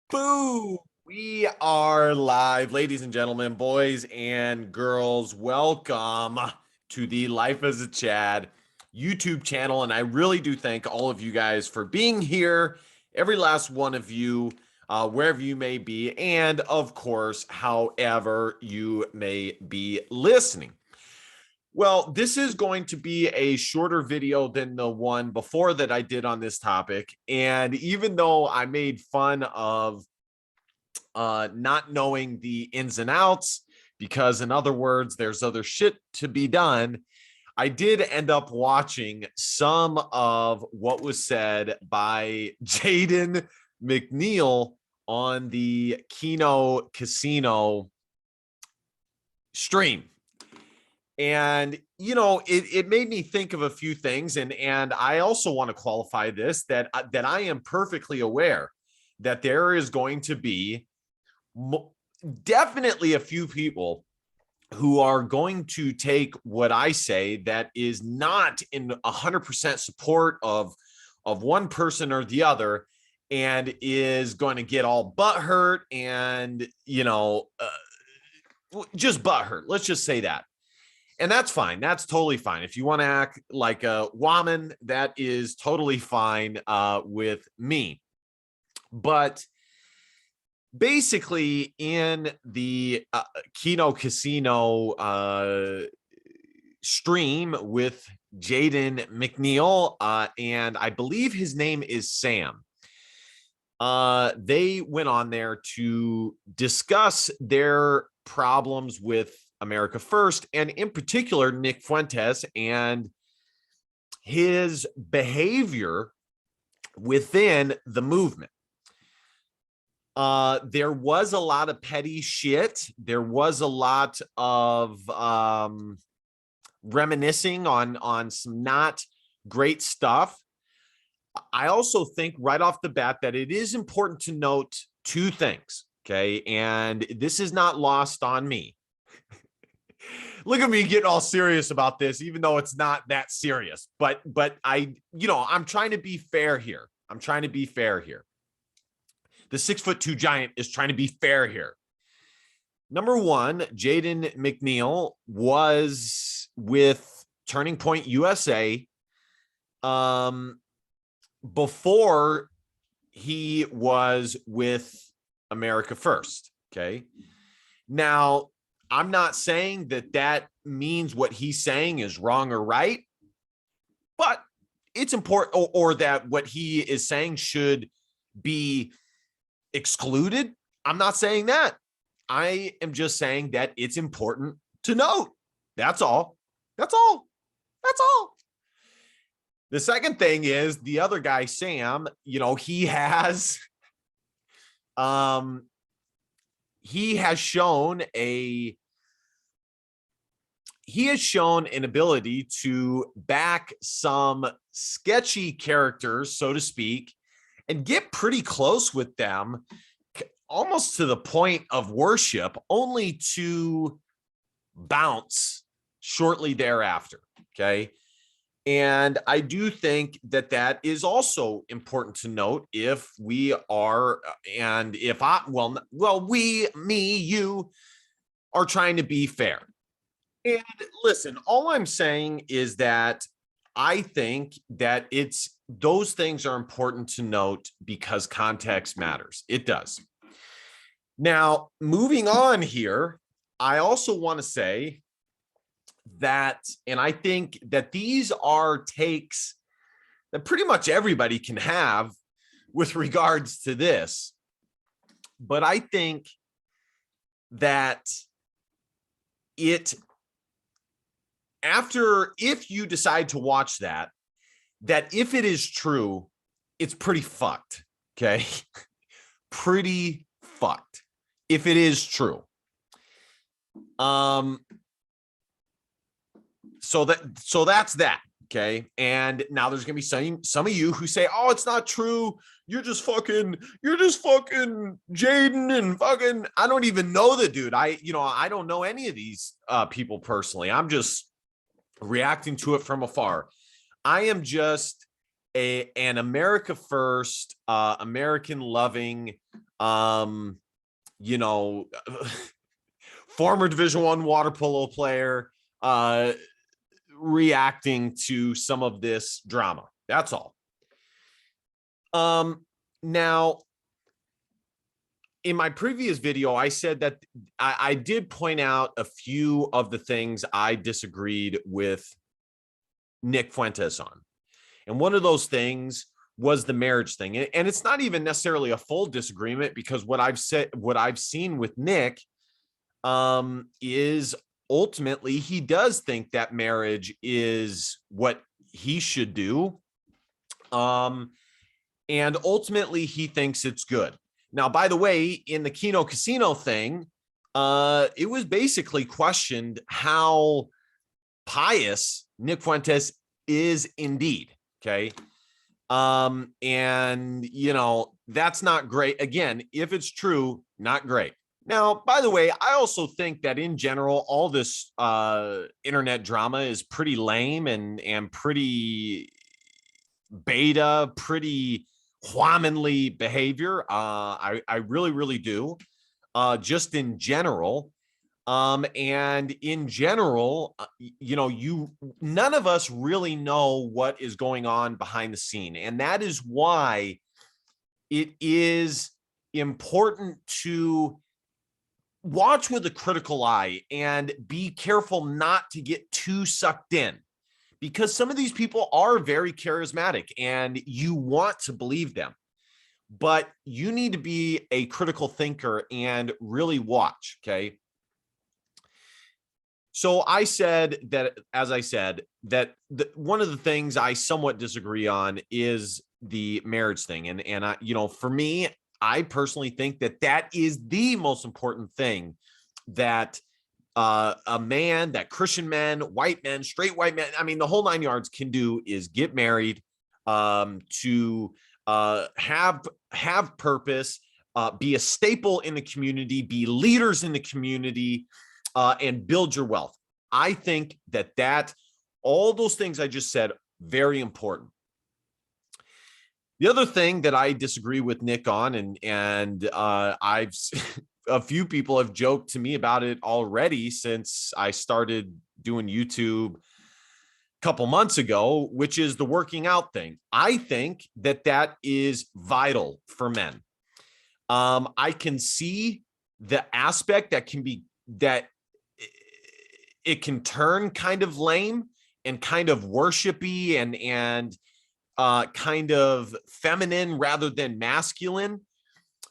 Boo! We are live, ladies and gentlemen, boys and girls. Welcome to the Life as a Chad YouTube channel. And I really do thank all of you guys for being here, every last one of you, wherever you may be, and of course, however you may be listening. Well, this is going to be a shorter video than the one before that I did on this topic. And even though I made fun of not knowing the ins and outs, because in other words, there's other shit to be done, I did end up watching some of what was said by Jaden McNeil on the Keno Casino stream. And it made me think of a few things, and I also want to qualify this that I am perfectly aware that there is going to be definitely a few people who are going to take what I say that is not in 100% support of one person or the other, and is going to get all butthurt and just butthurt. Let's just say that. And that's fine. That's totally fine. If you want to act like a woman, that is totally fine with me. But basically, in the Keno Casino stream with Jaden McNeil, and I believe his name is Sam, they went on there to discuss their problems with America First, and in particular, Nick Fuentes and his behavior within the movement. There was a lot of petty shit. There was a lot of reminiscing on some not great stuff. I also think right off the bat that it is important to note two things, okay? And this is not lost on me. Look at me getting all serious about this, even though it's not that serious. But I'm trying to be fair here. I'm trying to be fair here. The 6'2" giant is trying to be fair here. Number one, Jaden McNeil was with Turning Point USA before he was with America First. Okay. Now, I'm not saying that means what he's saying is wrong or right, but it's important, or that what he is saying should be excluded. I'm not saying that. I am just saying that it's important to note. That's all. That's all. That's all. The second thing is the other guy, Sam, he has shown an ability to back some sketchy characters, so to speak, and get pretty close with them, almost to the point of worship, only to bounce shortly thereafter. Okay. And I do think that is also important to note if we are, and if you are trying to be fair. And listen, all I'm saying is that I think that those things are important to note because context matters. It does. Now, moving on here, I also want to say that, and I think that these are takes that pretty much everybody can have with regards to this. But I think that if you decide to watch that if it is true, it's pretty fucked. Okay. Pretty fucked if it is true. So that's that. Okay. And now there's gonna be some of you who say, oh, it's not true. You're just fucking Jaden and fucking, I don't even know the dude. I don't know any of these people personally. I'm just reacting to it from afar. I am just an America First, American loving um, you know, former Division I water polo player, reacting to some of this drama. That's all. Now, in my previous video, I said that I did point out a few of the things I disagreed with Nick Fuentes on. And one of those things was the marriage thing. And it's not even necessarily a full disagreement, because what I've seen with Nick is ultimately he does think that marriage is what he should do. And ultimately he thinks it's good. Now, by the way, in the Keno Casino thing, it was basically questioned how pious Nick Fuentes is indeed. Okay. And you know, that's not great. Again, if it's true, not great. Now, by the way, I also think that in general, all this internet drama is pretty lame and pretty beta, pretty womanly behavior. I really, really do. Just in general. And in general, you know, none of us really know what is going on behind the scene. And that is why it is important to watch with a critical eye and be careful not to get too sucked in, because some of these people are very charismatic and you want to believe them, but you need to be a critical thinker and really watch. Okay. So I said that, as I said, that one of the things I somewhat disagree on is the marriage thing. And I, you know, for me, I personally think that that is the most important thing that a man, that Christian men, white men, straight white men, I mean, the whole 9 yards can do is get married, to have purpose, be a staple in the community, be leaders in the community, and build your wealth. I think that all those things I just said, very important. The other thing that I disagree with Nick on, and I've a few people have joked to me about it already since I started doing YouTube a couple months ago, which is the working out thing. I think that is vital for men. I can see the aspect that can be that it can turn kind of lame and kind of worshipy and kind of feminine rather than masculine.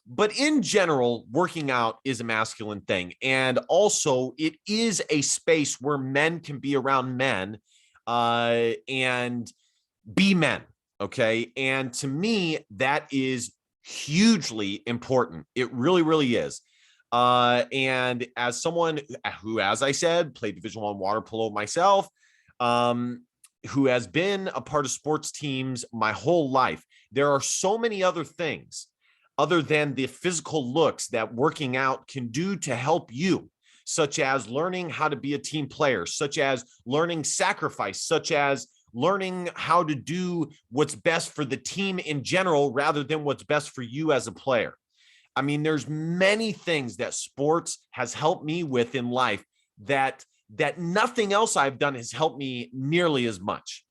But in general, working out is a masculine thing. And also it is a space where men can be around men and be men. Okay. And to me, that is hugely important. It really, really is. And as someone who, as I said, played Division I water polo myself, who has been a part of sports teams my whole life, there are so many other things other than the physical looks that working out can do to help you, such as learning how to be a team player, such as learning sacrifice, such as learning how to do what's best for the team in general, rather than what's best for you as a player. I mean, there's many things that sports has helped me with in life that nothing else I've done has helped me nearly as much.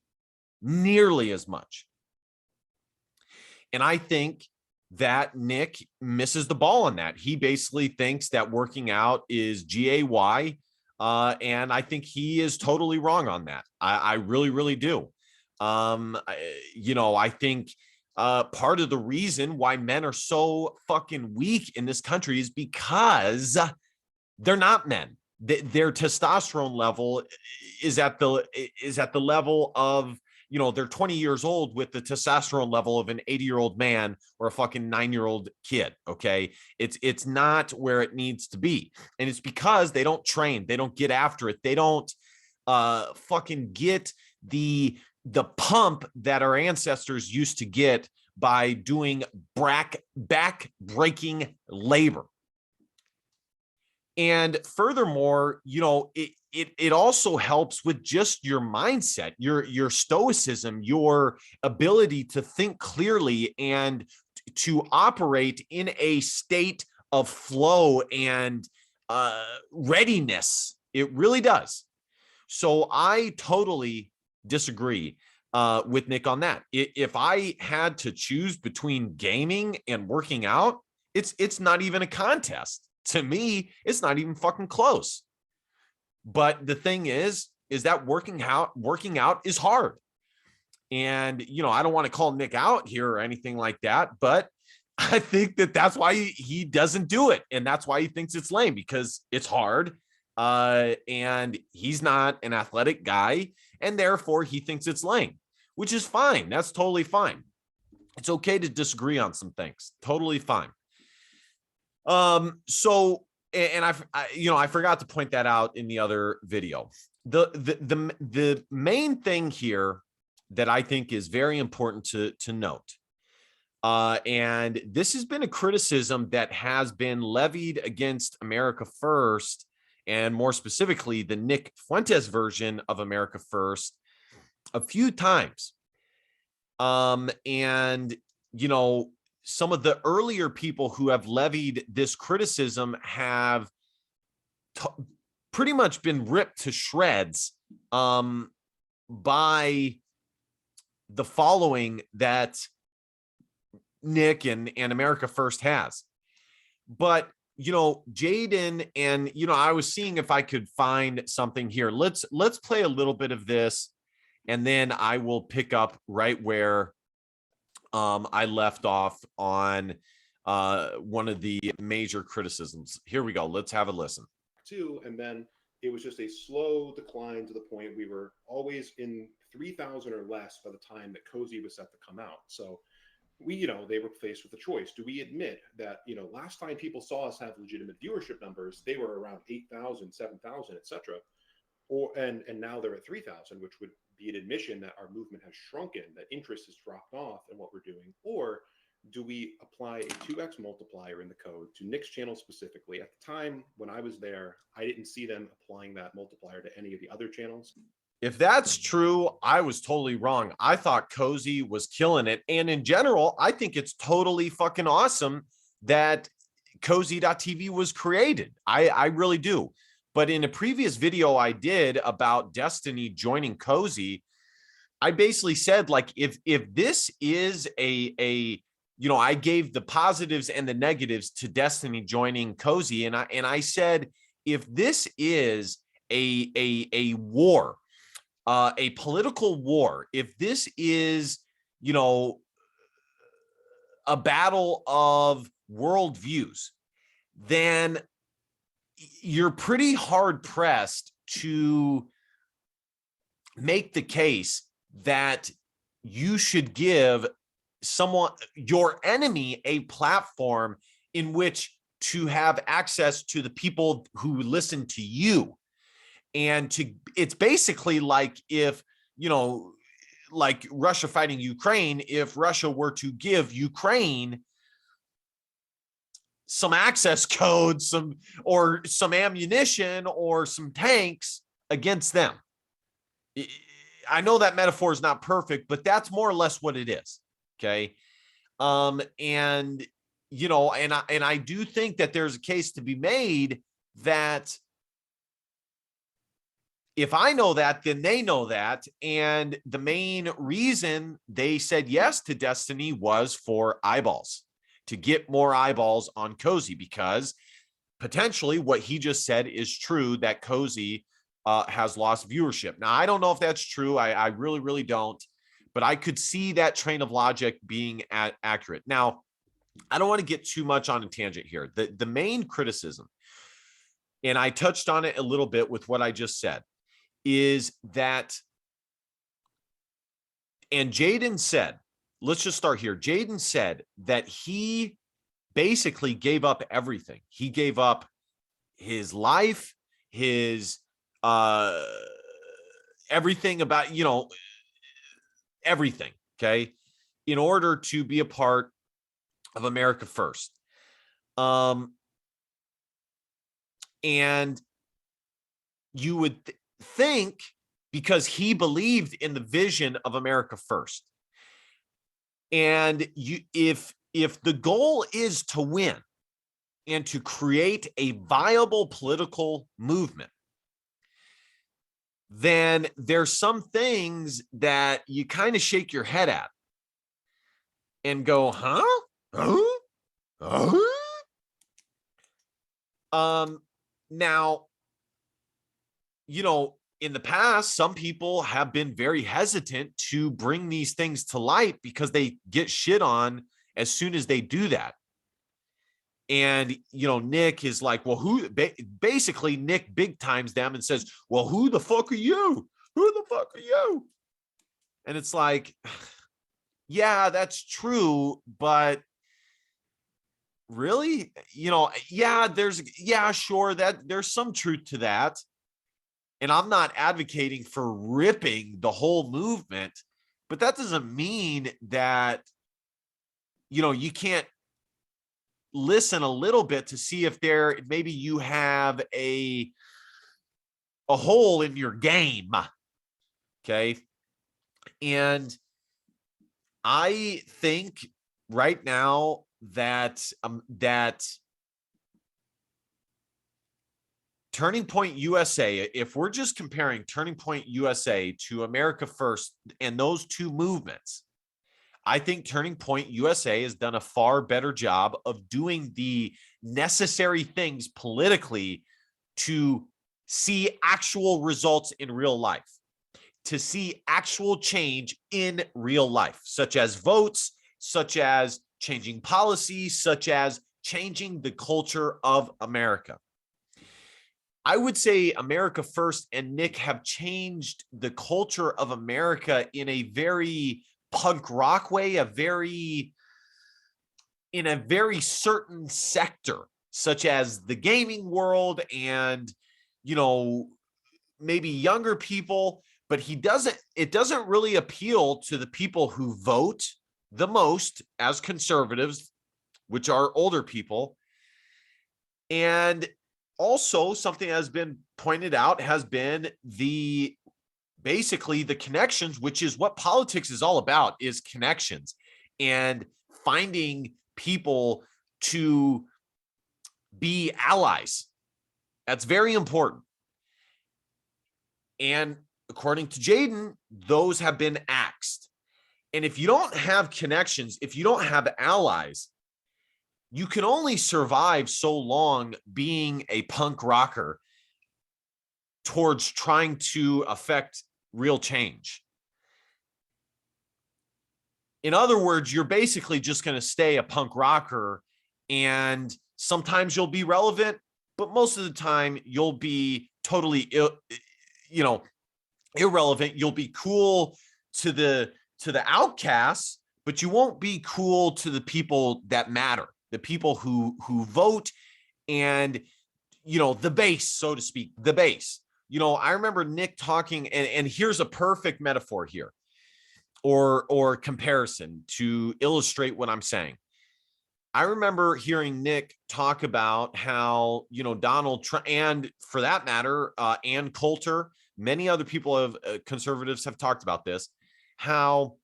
And I think that Nick misses the ball on that. He basically thinks that working out is GAY. And I think he is totally wrong on that. I really, really do. You know, I think part of the reason why men are so fucking weak in this country is because they're not men. Their testosterone level is at the level of, you know, they're 20 years old with the testosterone level of an 80-year-old man or a fucking 9-year-old kid. Okay. It's not where it needs to be. And it's because they don't train. They don't get after it. They don't fucking get the pump that our ancestors used to get by doing back-breaking labor. And furthermore, you know, it also helps with just your mindset, your stoicism, your ability to think clearly and to operate in a state of flow and readiness. It really does. So I totally disagree with Nick on that. If I had to choose between gaming and working out, it's not even a contest. To me, it's not even fucking close. But the thing is that working out is hard. And, I don't want to call Nick out here or anything like that, but I think that's why he doesn't do it. And that's why he thinks it's lame, because it's hard. And he's not an athletic guy, and therefore he thinks it's lame, which is fine. That's totally fine. It's okay to disagree on some things. Totally fine. So, and I forgot to point that out in the other video. The main thing here that I think is very important to note, and this has been a criticism that has been levied against America First, and more specifically, the Nick Fuentes version of America First, a few times. And, some of the earlier people who have levied this criticism have pretty much been ripped to shreds by the following that Nick and America First has. But, Jaden, and, I was seeing if I could find something here. Let's play a little bit of this, and then I will pick up right where I left off on one of the major criticisms. Here we go. Let's have a listen. And then it was just a slow decline to the point we were always in 3,000 or less by the time that Cozy was set to come out. So they were faced with a choice. Do we admit that, last time people saw us have legitimate viewership numbers, they were around 8,000, 7,000, etc. And now they're at 3,000, which would be an admission that our movement has shrunken, that interest has dropped off in what we're doing? Or do we apply a 2x multiplier in the code to Nick's channel specifically? At the time when I was there, I didn't see them applying that multiplier to any of the other channels. If that's true, I was totally wrong. I thought Cozy was killing it. And in general, I think it's totally fucking awesome that Cozy.tv was created. I really do. But in a previous video I did about Destiny joining Cozy, I basically said, like, if this is I gave the positives and the negatives to Destiny joining Cozy, and I said, if this is a war, a political war, if this is, a battle of worldviews, then you're pretty hard pressed to make the case that you should give your enemy, a platform in which to have access to the people who listen to you. And it's basically like if, like Russia fighting Ukraine, if Russia were to give Ukraine some access codes, some ammunition or some tanks against them. I know that metaphor is not perfect, but that's more or less what it is. Okay. And I do think that there's a case to be made that if I know that, then they know that. And the main reason they said yes to Destiny was for eyeballs, to get more eyeballs on Cozy, because potentially what he just said is true, that Cozy has lost viewership. Now, I don't know if that's true. I really, really don't. But I could see that train of logic being accurate. Now, I don't want to get too much on a tangent here. The main criticism, and I touched on it a little bit with what I just said, is that, and Jaden said, let's just start here. Jaden said that he basically gave up everything. He gave up his life, his everything about, everything, okay, in order to be a part of America First. And you would think, because he believed in the vision of America First. And if if the goal is to win and to create a viable political movement, then there's some things that you kind of shake your head at and go, huh? Huh? Huh? Now, in the past, some people have been very hesitant to bring these things to light because they get shit on as soon as they do that. And, Nick is like, well, basically Nick big times them and says, well, who the fuck are you? Who the fuck are you? And it's like, yeah, that's true. But really, sure, that there's some truth to that. And I'm not advocating for ripping the whole movement, but that doesn't mean that, you can't listen a little bit to see if maybe you have a hole in your game. Okay. And I think right now that Turning Point USA, if we're just comparing Turning Point USA to America First and those two movements, I think Turning Point USA has done a far better job of doing the necessary things politically to see actual results in real life, to see actual change in real life, such as votes, such as changing policies, such as changing the culture of America. I would say America First and Nick have changed the culture of America in a very punk rock way, in a very certain sector, such as the gaming world and, maybe younger people, but it doesn't really appeal to the people who vote the most as conservatives, which are older people. And also something that has been pointed out has been basically the connections, which is what politics is all about, is connections and finding people to be allies. That's very important. And according to Jaden, those have been axed. And if you don't have connections, if you don't have allies, you can only survive so long being a punk rocker towards trying to affect real change. In other words, you're basically just going to stay a punk rocker, and sometimes you'll be relevant, but most of the time you'll be totally, irrelevant. You'll be cool to the outcasts, but you won't be cool to the people that matter, the people who vote, and the base, so to speak, the base. I remember Nick talking, and here's a perfect metaphor here, or comparison to illustrate what I'm saying. I remember hearing Nick talk about how, Donald Trump, and for that matter, Ann Coulter, many other people of conservatives have talked about this, how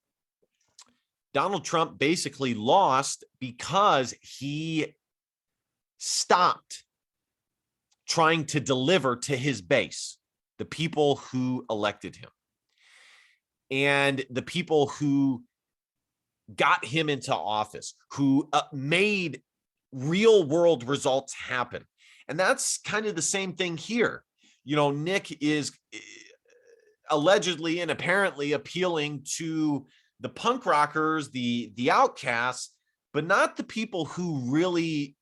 Donald Trump basically lost because he stopped trying to deliver to his base, the people who elected him and the people who got him into office, who made real world results happen. And that's kind of the same thing here. Nick is allegedly and apparently appealing to the punk rockers, the outcasts, but not the people who really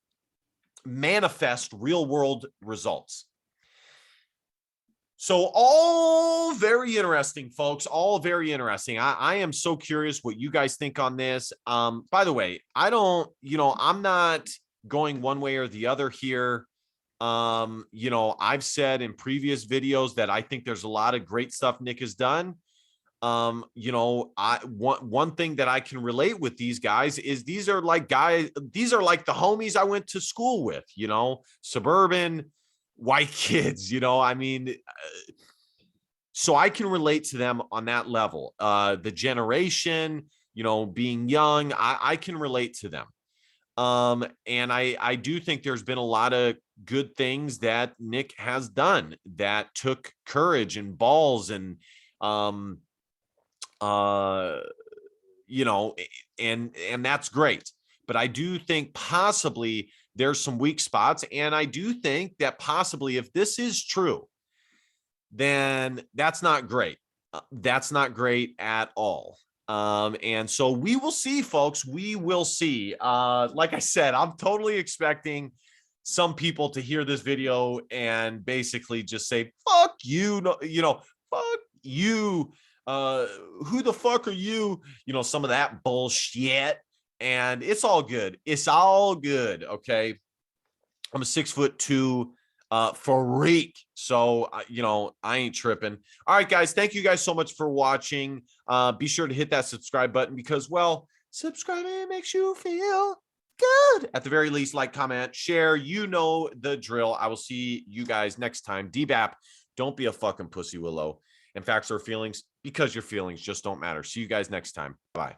manifest real world results. So all very interesting, folks, all very interesting. I am so curious what you guys think on this. By the way, I'm not going one way or the other here. I've said in previous videos that I think there's a lot of great stuff Nick has done. One thing that I can relate with these guys is these are like the homies I went to school with, suburban white kids, so I can relate to them on that level. The generation, being young, I can relate to them. And I do think there's been a lot of good things that Nick has done that took courage and balls and um uh you know, and that's great. But I do think possibly there's some weak spots, and I do think that possibly if this is true, then that's not great. That's not great at all. And so we will see, folks. We will see. Like I said, I'm totally expecting some people to hear this video and basically just say, fuck you, no, fuck you. Uh, who the fuck are you? Some of that bullshit. And it's all good. It's all good. Okay. I'm a 6'2" freak. So, I ain't tripping. All right, guys. Thank you guys so much for watching. Be sure to hit that subscribe button because, well, subscribing makes you feel good. At the very least, like, comment, share. You know the drill. I will see you guys next time. DBAP, don't be a fucking pussy willow. And facts or feelings, because your feelings just don't matter. See you guys next time. Bye.